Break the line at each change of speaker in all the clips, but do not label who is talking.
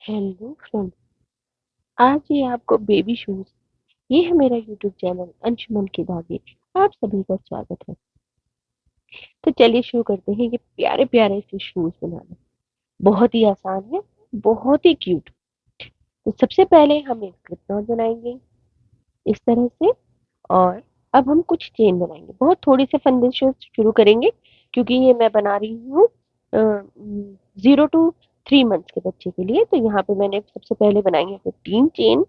Hello friend. आज ये आपको बेबी शूज, ये है मेरा यूट्यूब चैनल अंशुमन के धागे। आप सभी का स्वागत है। तो चलिए शुरू करते हैं ये प्यारे प्यारे से शूज बनाना। बहुत ही आसान है, बहुत ही क्यूट। तो सबसे पहले हम एक स्लिप नॉट बनाएंगे इस तरह से। और अब हम कुछ चेन बनाएंगे, बहुत थोड़ी से फंदे से शुरू करेंगे, क्योंकि ये मैं बना रही हूँ 0 to 3 मंथ्स के बच्चे के लिए। तो यहाँ पे मैंने सबसे पहले बनाएंगे 15 चेन।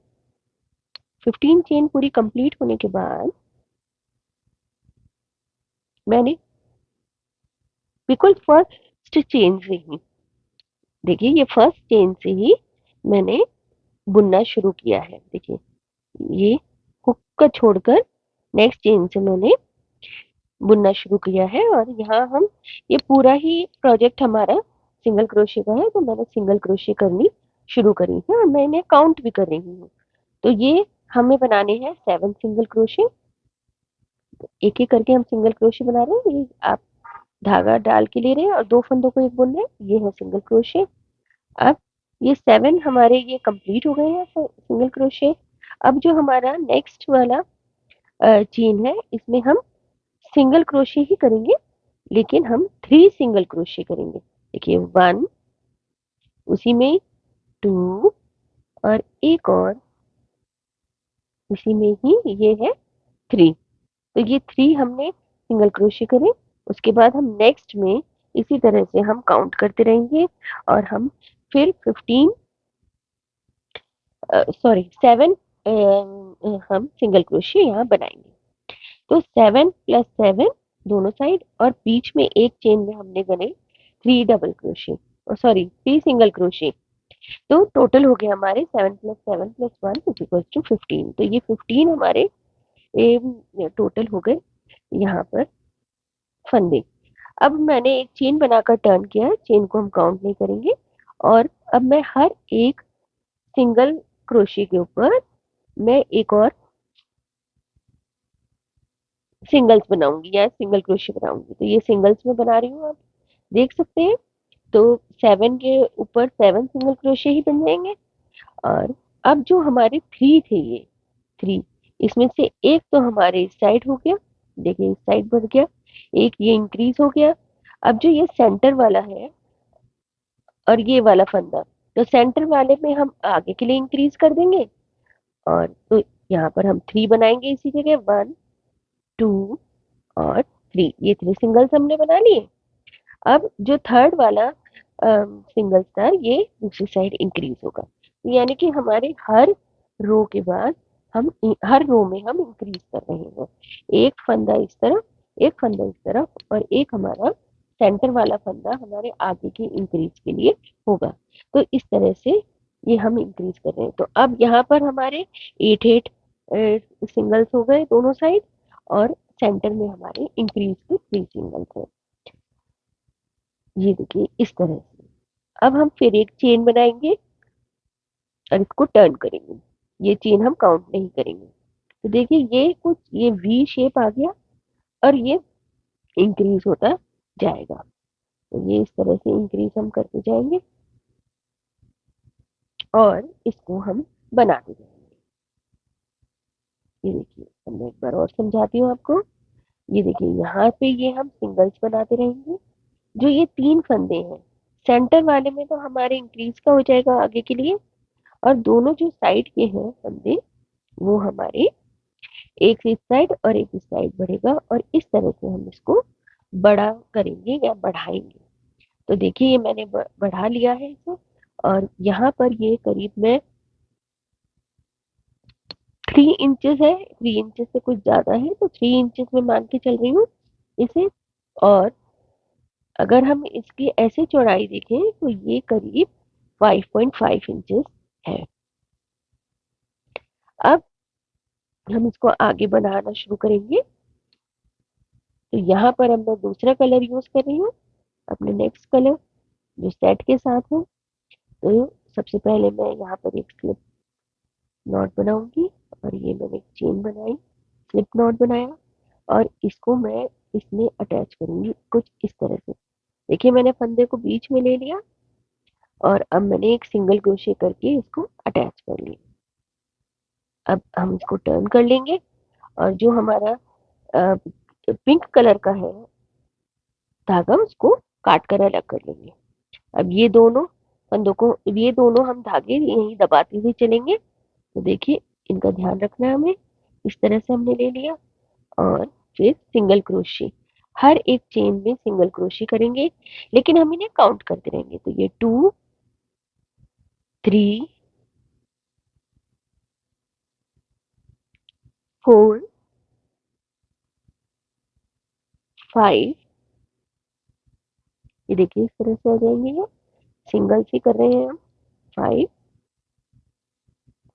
15 चेन पूरी कंप्लीट होने के बाद मैंने बिल्कुल फर्स्ट चेन से ही, देखिए ये फर्स्ट चेन से ही मैंने बुनना शुरू किया है। देखिए ये हुक का छोड़कर नेक्स्ट चेन से मैंने बुनना शुरू किया है। और यहाँ हम ये पूरा ही प्रोजेक्ट हमारा सिंगल क्रोशे का है, तो मैंने सिंगल क्रोशे करनी शुरू करी है और मैं इन्हें काउंट भी कर रही हूँ। तो ये हमें बनाने हैं 7 सिंगल क्रोशे। एक एक करके हम सिंगल क्रोशे बना रहे हैं। ये आप धागा डाल के ले रहे हैं और 2 फंदों को एक बुन रहे हैं, ये है सिंगल क्रोशे। अब ये 7 हमारे ये कंप्लीट हो गए हैं सिंगल क्रोशे। अब जो हमारा नेक्स्ट वाला चेन है, इसमें हम सिंगल क्रोशे ही करेंगे, लेकिन हम 3 सिंगल क्रोशे करेंगे। देखिए 1, उसी में 2, और एक और उसी में ही ये है 3। तो ये 3 हमने सिंगल क्रोशे करे। उसके बाद हम नेक्स्ट में इसी तरह से हम काउंट करते रहेंगे और हम फिर 15 सॉरी 7 हम सिंगल क्रोशे यहाँ बनाएंगे। तो 7 + 7 दोनों साइड, और बीच में एक चेन में हमने बने 3 double crochet, sorry 3 single crochet. तो टोटल हो गया हमारे 7 + 7 + 1 = 15। तो ये 15 हमारे टोटल हो गए यहाँ पर फंदे। अब मैंने एक चेन बनाकर टर्न किया है, चेन को हम काउंट नहीं करेंगे। और अब मैं हर एक सिंगल क्रोशे के ऊपर मैं एक और सिंगल्स बनाऊंगी या सिंगल क्रोशे बनाऊंगी। तो ये सिंगल्स में बना रही हूँ, आप देख सकते हैं। तो 7 के ऊपर 7 सिंगल क्रोशे ही बन जाएंगे। और अब जो हमारे 3 थे, ये 3, इसमें से एक तो हमारे इस साइड हो गया, देखिए इस साइड बढ़ गया, एक ये इंक्रीज हो गया। अब जो ये सेंटर वाला है और ये वाला फंदा, तो सेंटर वाले में हम आगे के लिए इंक्रीज कर देंगे। और तो यहाँ पर हम 3 बनाएंगे इसी जगह, 1, 2 और 3। ये 3 सिंगल्स हमने बना लिए। अब जो थर्ड वाला सिंगल्स था, ये दूसरी साइड इंक्रीज होगा। यानी कि हमारे हर रो के बाद हर रो में हम इंक्रीज कर रहे हैं। एक फंदा इस तरफ, एक फंदा इस तरफ, और एक हमारा सेंटर वाला फंदा हमारे आगे की इंक्रीज के लिए होगा। तो इस तरह से ये हम इंक्रीज कर रहे हैं। तो अब यहाँ पर हमारे 8 सिंगल्स हो गए दोनों साइड, और सेंटर में हमारे इंक्रीज के 3 सिंगल्स हैं। ये देखिए इस तरह से। अब हम फिर एक चेन बनाएंगे और इसको टर्न करेंगे। ये चेन हम काउंट नहीं करेंगे। तो देखिए ये कुछ ये वी शेप आ गया और ये इंक्रीज होता जाएगा। तो ये इस तरह से इंक्रीज हम करते जाएंगे और इसको हम बनाते जाएंगे। ये देखिए, अब मैं एक बार और समझाती हूँ आपको। ये देखिए यहाँ पे ये हम सिंगल्स बनाते रहेंगे। जो ये 3 फंदे हैं, सेंटर वाले में तो हमारे इंक्रीज का हो जाएगा आगे के लिए, और दोनों जो साइड के हैं फंदे, वो हमारे एक इस साइड और एक इस साइड बढ़ेगा। और इस तरह से हम इसको बड़ा करेंगे या बढ़ाएंगे। तो देखिए ये मैंने बढ़ा लिया है इसे। और यहाँ पर ये करीब में 3 इंचेस है, 3 इंचेस से कुछ ज्यादा है, तो 3 इंचेस में मान के चल रही हूँ इसे। और अगर हम इसकी ऐसे चौड़ाई देखें तो ये करीब 5.5 इंचेस है। अब हम इसको आगे बढ़ाना शुरू करेंगे। तो यहाँ पर अब मैं दूसरा कलर यूज कर रही हूँ, अपने नेक्स्ट कलर जो सेट के साथ है। तो सबसे पहले मैं यहाँ पर एक स्लिप नॉट बनाऊंगी, और ये मैंने एक चेन बनाई, स्लिप नॉट बनाया, और इसको मैं इसमें अटैच करूंगी कुछ इस तरह से। देखिए मैंने फंदे को बीच में ले लिया और अब मैंने एक सिंगल क्रोशे करके इसको अटैच कर लिया। अब हम इसको टर्न कर लेंगे और जो हमारा पिंक कलर का है धागा उसको काट कर अलग कर लेंगे। अब ये दोनों फंदों को, ये दोनों हम धागे यहीं दबाते हुए चलेंगे। तो देखिए इनका ध्यान रखना है हमें। इस तरह से हमने ले लिया और फिर सिंगल क्रोशे, हर एक चेन में सिंगल क्रोशे करेंगे, लेकिन हम इन्हें काउंट करते रहेंगे। तो ये 2 3 4 5, ये देखिए इस तरह से आ जाएंगे। ये सिंगल से कर रहे हैं हम। 5,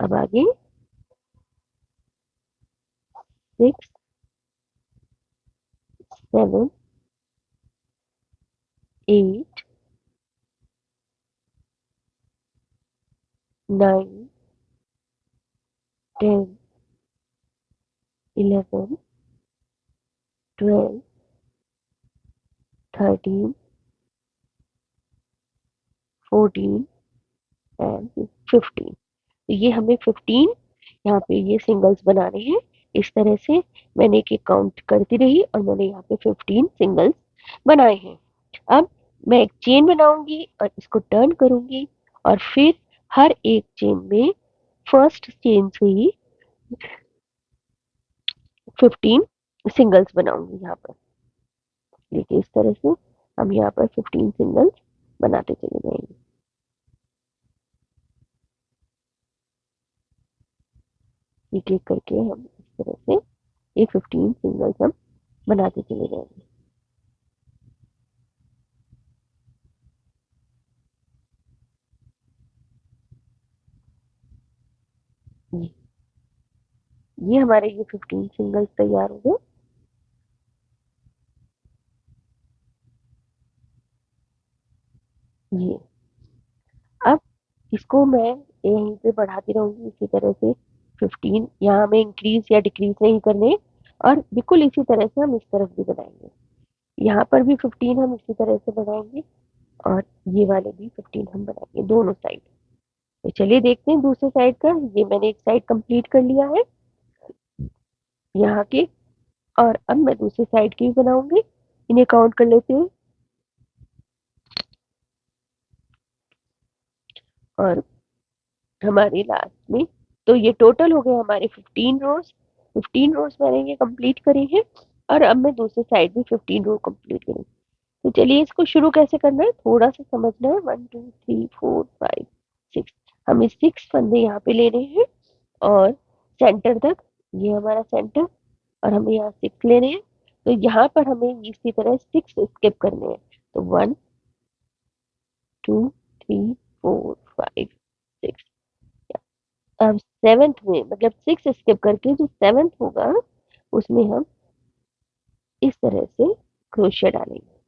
अब आगे 6 7 8 9 10 11 12 13 14 एंड 15। तो ये हमें 15 यहाँ पे ये सिंगल्स बनाने हैं। इस तरह से मैंने एक एक काउंट करती रही और मैंने यहाँ पे 15 सिंगल्स बनाए हैं। अब मैं एक चेन बनाऊंगी और इसको टर्न करूंगी और फिर हर एक चेन में फर्स्ट चेन से ही 15 सिंगल्स बनाऊंगी यहाँ पर। देखिए इस तरह से हम यहाँ पर 15 सिंगल्स बनाते चले जाएंगे। एक एक करके हम इस तरह से ये 15 सिंगल्स हम बनाते चले जाएंगे। ये हमारे ये 15 सिंगल्स तैयार हो गए। ये अब इसको मैं यहीं पे बढ़ाती रहूंगी इसी तरह से। 15 यहाँ हमें इंक्रीज या डिक्रीज नहीं करने, और बिल्कुल इसी तरह से हम इस तरफ भी बनाएंगे। यहाँ पर भी 15 हम इसी तरह से बनाएंगे और ये वाले भी 15 हम बनाएंगे दोनों साइड। तो चलिए देखते हैं दूसरे साइड का। ये मैंने एक साइड कंप्लीट कर लिया है यहाँ के, और अब मैं दूसरी साइड की भी बनाऊंगी। इन्हें काउंट कर लेते हैं और हमारे लास्ट में, तो ये टोटल हो गए हमारे 15 रोज। 15 रोज मैंने ये कंप्लीट करे हैं और अब मैं दूसरी साइड भी 15 रो कंप्लीट करूँ। तो चलिए इसको शुरू कैसे करना है थोड़ा सा समझना है। 1 2 3 4 5 6, हमें 6 फंदे यहाँ पे लेने हैं और सेंटर तक, ये हमारा सेंटर, और हमें यहाँ 6 लेने हैं। तो यहाँ पर हमें इसी तरह 6 स्किप करने हैं। तो 1 2 3 4 5 6। अब सेवेंथ में, मतलब 6 स्किप करके जो सेवेंथ होगा उसमें हम इस तरह से क्रोशिया डालेंगे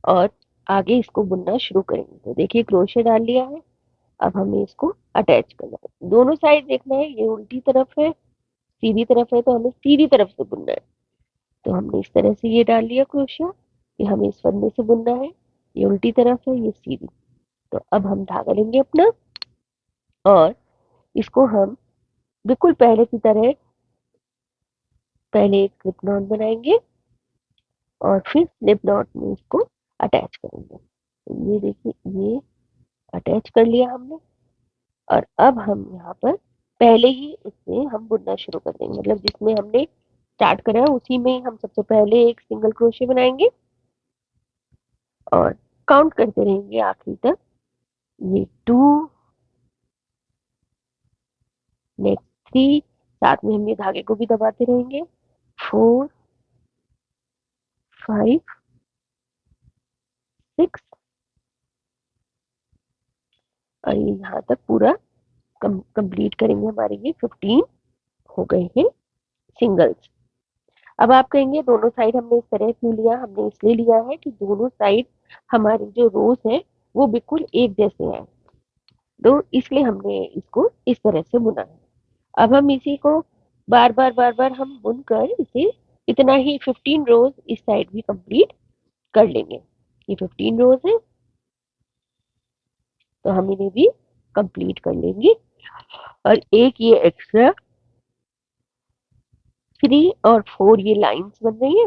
और आगे इसको बुनना शुरू करेंगे। तो देखिए क्रोशिया डाल लिया है। अब हमें इसको अटैच करना है, दोनों साइड देखना है। ये उल्टी तरफ है, सीधी तरफ है, तो हमें सीधी तरफ से बुनना है। तो हमने इस तरह से ये डाल लिया क्रोशिया कि हमें इस फंदे से बुनना है। ये उल्टी तरफ है, ये सीधी। तो अब हम धागा लेंगे अपना और इसको हम बिल्कुल पहले की तरह पहले एक स्लिप नॉट बनाएंगे और फिर स्लिप नॉट में इसको अटैच करेंगे। तो ये देखिए ये अटैच कर लिया हमने और अब हम यहाँ पर पहले ही इसमें हम बुनना शुरू कर देंगे। मतलब जिसमें हमने स्टार्ट करा है उसी में हम सबसे पहले एक सिंगल क्रोशे बनाएंगे और काउंट करते रहेंगे आखिरी तक। ये 2, नेक्स्ट 3, साथ में हम ये धागे को भी दबाते रहेंगे। 4 5 6, और ये यहाँ तक पूरा कंप्लीट करेंगे। हमारे ये 15 हो गए हैं सिंगल्स। अब आप कहेंगे दोनों साइड हमने इस तरह क्यों लिया? हमने इसलिए लिया है कि दोनों साइड हमारे जो रोज हैं वो बिल्कुल एक जैसे हैं, तो इसलिए हमने इसको इस तरह से बुना है। अब हम इसी को बार बार हम बुनकर इसे इतना ही 15 रोज इस साइड भी कंप्लीट कर लेंगे। ये 15 रोज है तो हम इन्हें भी कंप्लीट कर लेंगे। और एक ये एक्स्ट्रा 3 और 4 ये लाइंस बन रही है,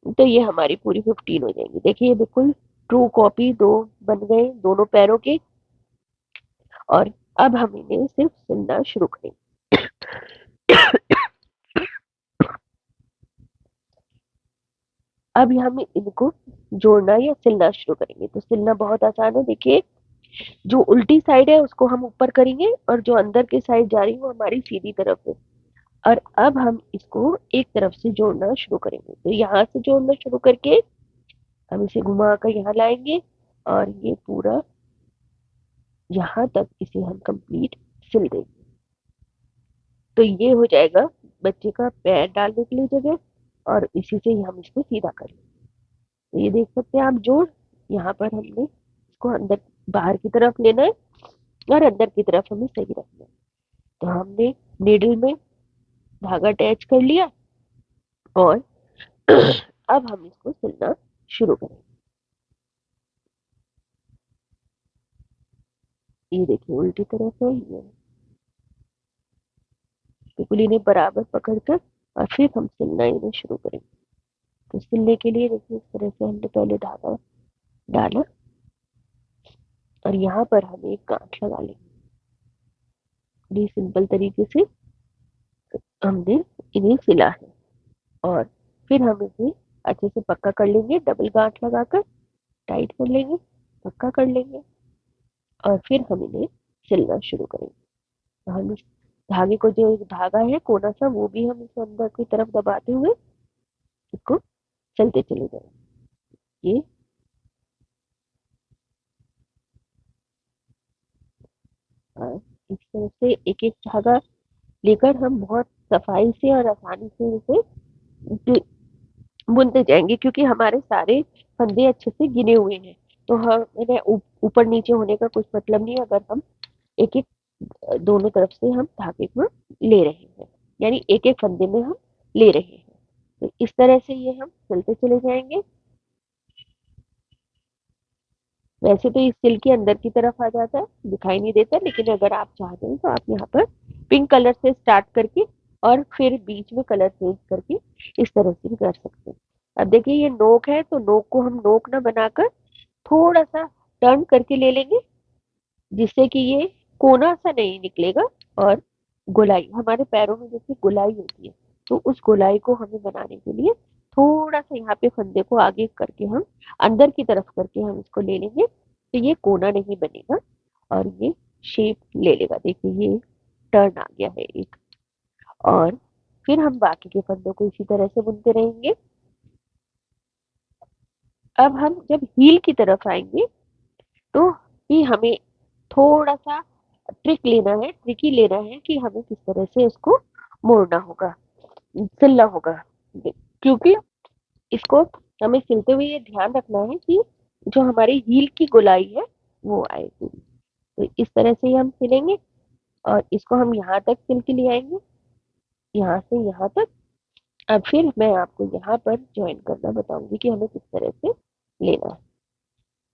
तो ये हमारी पूरी 15 हो जाएंगी। देखिए ये बिल्कुल ट्रू कॉपी दो बन गए दोनों पैरों के। और अब हम इन्हें सिर्फ सिलना शुरू करेंगे। अब हम इनको जोड़ना या सिलना शुरू करेंगे। तो सिलना बहुत आसान है। देखिए जो उल्टी साइड है उसको हम ऊपर करेंगे और जो अंदर की साइड जा रही है वो हमारी सीधी तरफ है। और अब हम इसको एक तरफ से जोड़ना शुरू करेंगे। तो यहाँ से जोड़ना शुरू करके हम इसे घुमा कर यहाँ लाएंगे और ये पूरा यहाँ तक इसे हम कंप्लीट सिल देंगे। तो ये हो जाएगा बच्चे का पैर डालने के लिए जगह, और इसी से ही हम इसको सीधा कर लेंगे। तो ये देख सकते हैं आप जोड़, यहाँ पर हमने इसको अंदर बाहर की तरफ लेना है और अंदर की तरफ हमें सही रखना है। तो हमने नीडल में धागा अटैच कर लिया और अब हम इसको सिलना शुरू करेंगे। ये देखिए उल्टी तरफ है ये, बिल्कुल इन्हें बराबर पकड़कर और फिर हम सिलना इन्हें शुरू करेंगे। तो सिलने के लिए देखिए इस तरह से हमने पहले धागा डाला और यहाँ पर हम एक गांठ लगा लेंगे। बड़ी सिंपल तरीके से हमने इन्हें सिला है और फिर हम इसे अच्छे से पक्का कर लेंगे। डबल गांठ लगाकर टाइट कर लेंगे, पक्का कर लेंगे और फिर हम इन्हें सिलना शुरू करेंगे। तो हम इस धागे को, जो एक धागा है कोना सा, वो भी हम इसे अंदर की तरफ दबाते हुए इसको चलते चले जाएंगे। ये इस तरह से एक एक धागा लेकर हम बहुत सफाई से और आसानी से इसे बुनते जाएंगे, क्योंकि हमारे सारे फंदे अच्छे से गिने हुए हैं। तो हमें ऊपर नीचे होने का कुछ मतलब नहीं, अगर हम एक एक दोनों तरफ से हम धागे को ले रहे हैं, यानी एक एक फंदे में हम ले रहे हैं। तो इस तरह से ये हम चलते चले जाएंगे। वैसे तो इस सिल के अंदर की तरफ आ जाता है, दिखाई नहीं देता, लेकिन अगर आप चाहते हैं तो आप यहाँ पर पिंक कलर से स्टार्ट करके और फिर बीच में कलर चेंज करके इस तरह से भी कर सकते हैं। अब देखिए ये नोक है, तो नोक को हम नोक ना बनाकर थोड़ा सा टर्न करके ले लेंगे, जिससे कि ये कोना सा नहीं निकलेगा। और गोलाई, हमारे पैरों में जैसे गोलाई होती है, तो उस गोलाई को हमें बनाने के लिए थोड़ा सा यहाँ पे फंदे को आगे करके हम अंदर की तरफ करके हम इसको ले लेंगे, तो ये कोना नहीं बनेगा और ये शेप ले लेगा। देखिए ये टर्न आ गया है एक। और फिर हम बाकी के फंदों को इसी तरह से बुनते रहेंगे। अब हम जब हील की तरफ आएंगे तो ही हमें थोड़ा सा ट्रिकी लेना है कि हमें किस तरह से इसको मोड़ना होगा, सिलना होगा। क्योंकि इसको हमें सिलते हुए ये ध्यान रखना है कि जो हमारी हील की गोलाई है वो आए पूरी। तो इस तरह से ही हम सिलेंगे और इसको हम यहाँ तक सिल के ले आएंगे, यहाँ से यहाँ तक। अब फिर मैं आपको यहाँ पर ज्वाइन करना बताऊंगी कि हमें किस तरह से लेना है।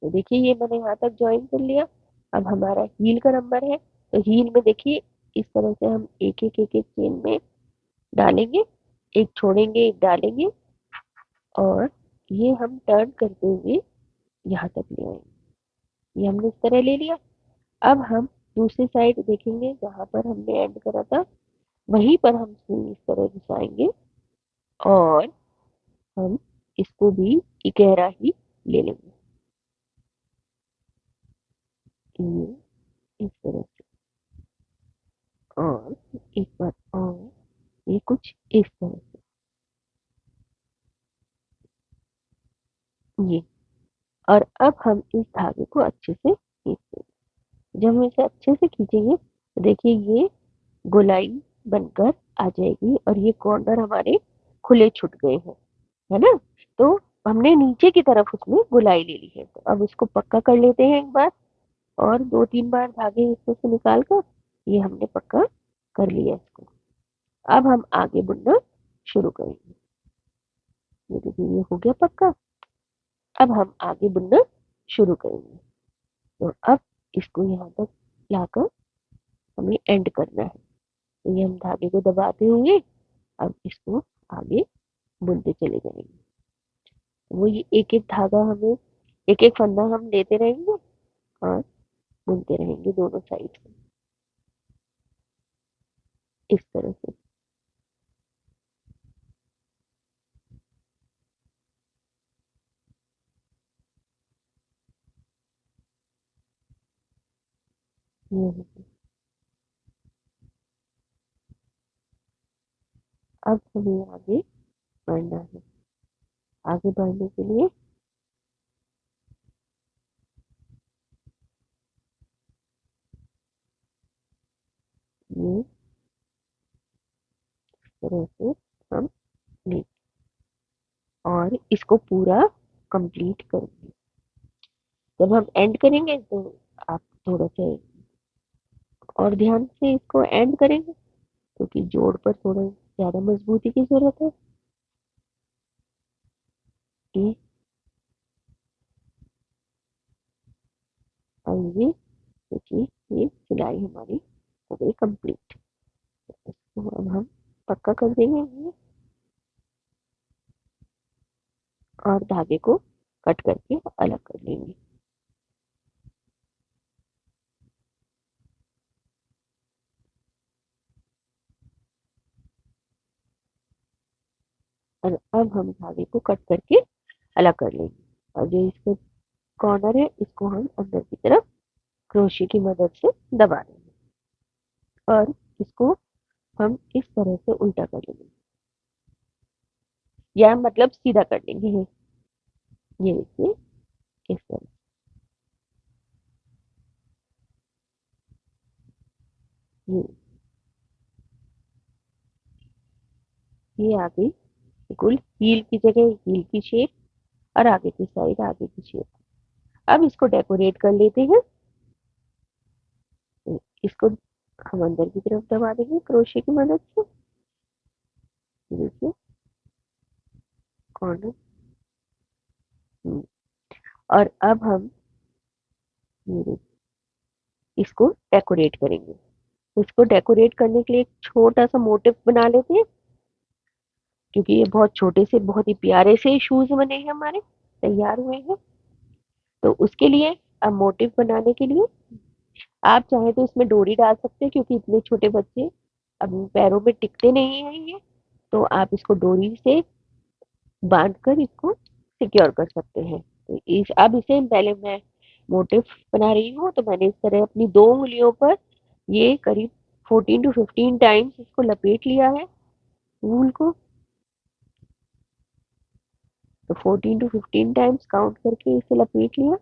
तो देखिए ये मैंने यहाँ तक ज्वाइन कर लिया। अब हमारा हील का नंबर है, तो हील में देखिए इस तरह से हम एक एक चेन में डालेंगे, एक छोड़ेंगे एक डालेंगे और ये हम टर्न करते हुए यहाँ तक ले आएंगे। ये हमने इस तरह ले लिया। अब हम दूसरी साइड देखेंगे, जहाँ पर हमने एंड करा था वहीं पर हम सुई इस तरह घुसाएंगे और हम इसको भी गहरा ही ले लेंगे। ये इस तरह से, और एक बार और ये कुछ इस तरह से, ये। और अब हम इस धागे को अच्छे से खींच देंगे। जब हम इसे अच्छे से खींचेंगे तो देखिए ये गोलाई बनकर आ जाएगी और ये कॉर्नर हमारे खुले छूट गए हैं, है ना। तो हमने नीचे की तरफ उसमें गोलाई ले ली है। तो अब इसको पक्का कर लेते हैं एक बार, और 2-3 बार धागे इसमें से निकाल कर ये हमने पक्का कर लिया इसको। अब हम आगे बुनना शुरू करेंगे। ये देखिए ये हो गया पक्का। अब हम आगे बुनना शुरू करेंगे। तो अब इसको यहाँ तक लाकर हमें एंड करना है। तो ये हम धागे को दबाते हुए अब इसको आगे बुनते चले जाएंगे। वो ये एक एक धागा हमें, एक एक फंदा हम लेते रहेंगे और बुनते रहेंगे दोनों साइड से इस तरह से। ये है। अब हमें आगे बढ़ना है। आगे बढ़ने के लिए ये इस तरह से हम ले और इसको पूरा कंप्लीट करेंगे। जब हम एंड करेंगे तो आप थोड़ा सा और ध्यान से इसको एंड करेंगे क्योंकि जोड़ पर थोड़ा ज्यादा मजबूती की जरूरत है। ये और ये देखिए, ये सिलाई हमारी हो गई कंप्लीट। इसको अब हम पक्का कर देंगे ये और धागे को कट करके अलग कर लेंगे। और अब हम धागे को कट करके अलग कर लेंगे और जो इसका कॉर्नर है इसको हम अंदर की तरफ क्रोशे की मदद से दबा देंगे और इसको हम इस तरह से उल्टा कर लेंगे या मतलब सीधा कर लेंगे। ये देखिए इस तरह। ये ये आ गई बिल्कुल हील की जगह हील की शेप और आगे की साइड आगे की शेप। अब इसको डेकोरेट कर लेते हैं। इसको हम अंदर की तरफ दबा देंगे क्रोशे की मदद से। देखिए कॉर्नर। और अब हम ये देखिए इसको डेकोरेट करेंगे। तो इसको डेकोरेट करने के लिए एक छोटा सा मोटिव बना लेते हैं क्योंकि ये बहुत छोटे से बहुत ही प्यारे से शूज बने हैं हमारे, तैयार हुए हैं। तो उसके लिए अब मोटिव बनाने के लिए आप चाहे तो इसमें डोरी डाल सकते हैं क्योंकि इतने छोटे बच्चे अब पैरों में टिकते नहीं है ये। तो आप इसको डोरी से बांध कर इसको सिक्योर कर सकते हैं। तो इस अब इसे पहले मैं मोटिव बना रही हूँ तो मैंने इस तरह अपनी दो उंगलियों पर ये करीब 14 to 15 टाइम्स इसको लपेट लिया है वूल को। तो 14 to 15 टाइम्स काउंट करके इसे लपेट लिया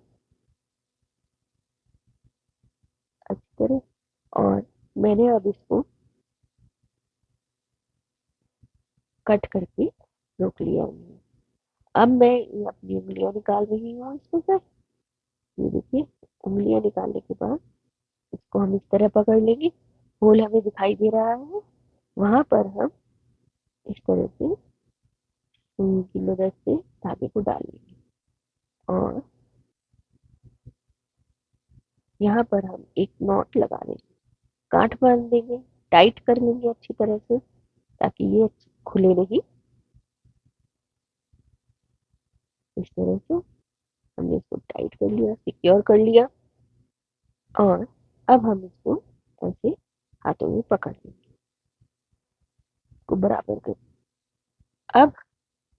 अच्छी तरह। और मैंने अब इसको कट करके रोक लिया है। अब मैं ये अपनी उंगलियां निकाल रही हूँ इसमें से। ये देखिए उंगलियां निकालने के बाद इसको हम इस तरह पकड़ लेंगे। होल हमें दिखाई दे रहा है वहां पर हम इस तरह से सुई की मदद से धागे को डाल लेंगे और यहाँ पर हम एक नॉट लगा लेंगे, गांठ बांध देंगे, टाइट कर लेंगे अच्छी तरह से ताकि ये खुले नहीं। इस तरह से हमने इसको टाइट कर लिया, सिक्योर कर लिया और अब हम इसको ऐसे हाथों में पकड़ लेंगे को बराबर कर। अब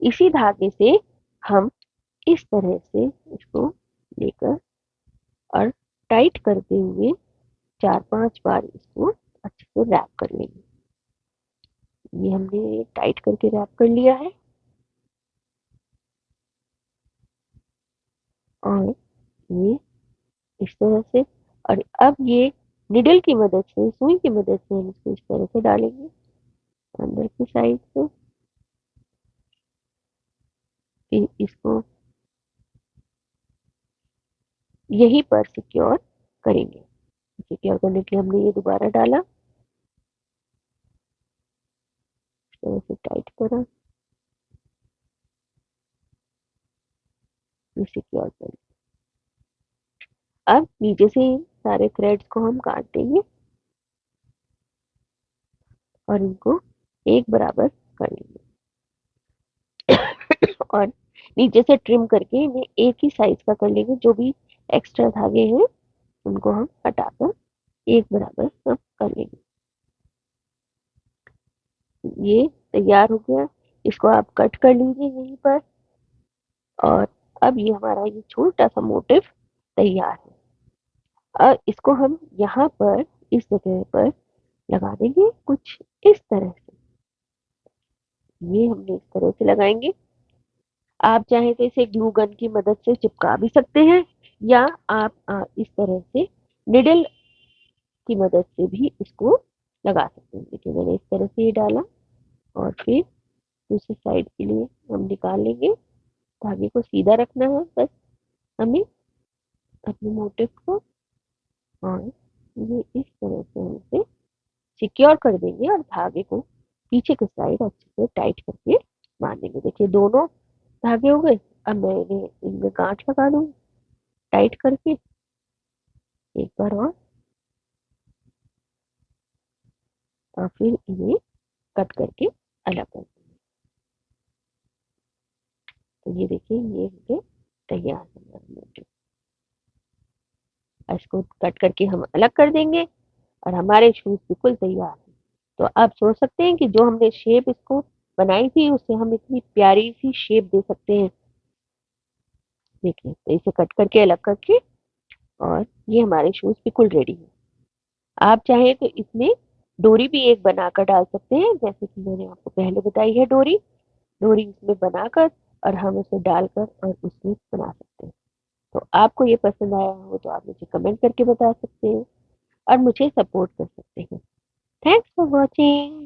इसी धागे से हम इस तरह से इसको लेकर और टाइट करते हुए 4-5 बार इसको अच्छे से रैप कर लेंगे। ये हमने टाइट करके रैप कर लिया है और ये इस तरह से। और अब ये निडल की मदद से सुई की मदद से हम इसको इस तरह से डालेंगे अंदर की साइड से। फिर इसको यहीं पर सिक्योर करेंगे। सिक्योर करने के लिए हमने ये दोबारा डाला, इस तरह से टाइट करा, ये सिक्योर कर। अब नीचे से इन सारे थ्रेड्स को हम काट देंगे और इनको एक बराबर कर लेंगे और नीचे से ट्रिम करके इन्हें एक ही साइज का कर लेंगे। जो भी एक्स्ट्रा धागे हैं उनको हम हटाकर एक बराबर सब कर लेंगे। ये तैयार हो गया। इसको आप कट कर लीजिए यहीं पर और अब ये हमारा ये छोटा सा मोटिव तैयार है। अब इसको हम यहाँ पर इस जगह पर लगा देंगे कुछ इस तरह से। ये हमने इस तरह से लगाएंगे। आप चाहें तो इसे ग्लू गन की मदद से चिपका भी सकते हैं या आप इस तरह से निडल की मदद से भी इसको लगा सकते हैं। देखिए मैंने इस तरह से ये डाला और फिर दूसरी साइड के लिए हम निकाल लेंगे। धागे को सीधा रखना है बस हमें अपने मोटिव को और ये इस तरह से हम इसे सिक्योर कर देंगे और धागे को पीछे की साइड अच्छे से टाइट करके बांध देंगे। देखिए दोनों धागे हो गए। अब मैं इन्हें इनमें गांठ लगा दूंगी टाइट करके एक बार और फिर इन्हें कट करके अलग कर देंगे। तो ये देखिए ये हो गए तैयार हमारे मोटिव। इसको कट करके हम अलग कर देंगे और हमारे शूज बिल्कुल तैयार हैं। तो आप सोच सकते हैं कि जो हमने शेप इसको बनाई थी उससे हम इतनी प्यारी सी शेप दे सकते हैं। देखिए तो इसे कट करके अलग करके और ये हमारे शूज बिल्कुल रेडी है। आप चाहें तो इसमें डोरी भी एक बनाकर डाल सकते हैं जैसे कि मैंने आपको पहले बताई है। डोरी डोरी इसमें बनाकर और हम उसे डालकर और उसमें बना सकते हैं। तो आपको ये पसंद आया हो तो आप मुझे कमेंट करके बता सकते हैं और मुझे सपोर्ट कर सकते हैं। Thanks for watching.